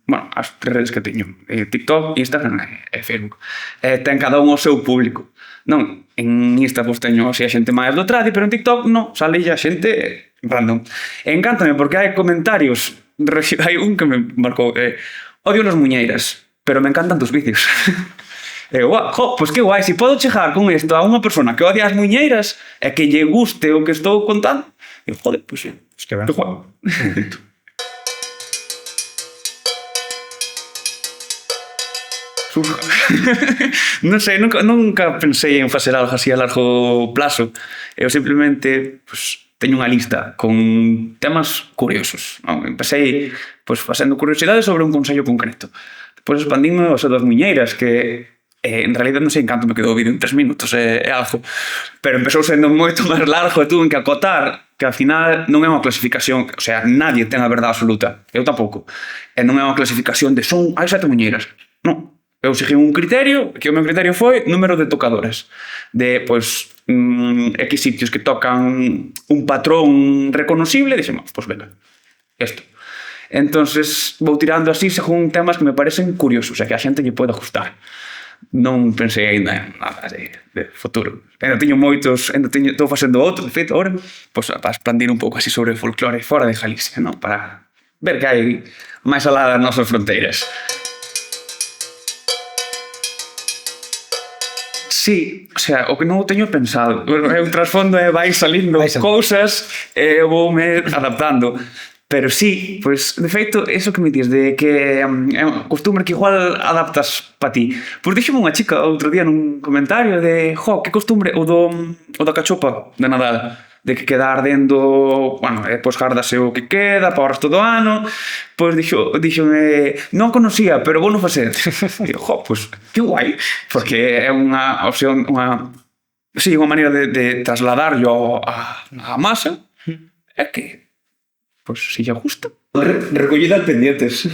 bueno, as 3 redes que teño, TikTok, Instagram e Facebook. Ten cada un o seu público. Non, en Insta pois teño así a xente máis do tradi, pero en TikTok non, sale a xente random. E encántame porque hai comentarios, hai un que me marcou, odio los muñeiras, pero me encantan tus vídeos. Pois que guai, se podo chegar con isto a unha persona que odia as muñeiras e que lle guste o que estou contando, joder, pois sí, Es que ben. que guai. Non sei, nunca pensei en facer algo así a largo plazo. Eu simplemente teño unha lista con temas curiosos. Empecé facendo curiosidades sobre un consello concreto. Depois expandínme ao das muñeiras, que en realidad non sei en canto me quedou o vídeo, en 3 minutos é algo. Pero empezou sendo moito máis largo e tuve que acotar que ao final non é unha clasificación, o sea, nadie ten a verdade absoluta, eu tampouco. E non é unha clasificación de hai 7 muñeiras. Non. Eu segui un criterio, que o meu criterio foi número de tocadoras. De, X sitios que tocan un patrón reconocible, dixemos, venga, isto. Entonces, vou tirando así según temas que me parecen curiosos, e que a xente lle pode gustar. Non pensei ainda en nada de futuro. Ainda teño moitos, estou facendo outro, de feito, ahora, para expandir un pouco así sobre o folclore fora de Galicia, non? Para ver que hai máis alá das nosas fronteiras. Sí, o sea, o que non o teño pensado. É un trasfondo e vai salindo cousas e eu voume adaptando. Pero sí, de feito, eso que me dis de que é un costumbre que igual adaptas pa ti. Pois díxome unha chica outro día nun comentario de que costumbre, o da cachopa de Nadal, de que queda ardendo, gardase o que queda para o resto do ano. Pois díxome, non conocía, pero vou non facer. E que guai, porque é unha opción, unha maneira de trasladarlo á masa, é que si lle gusta. Recollida al pendientes.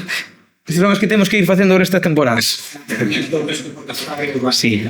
Son os que temos que ir facendo esta temporada. Sí.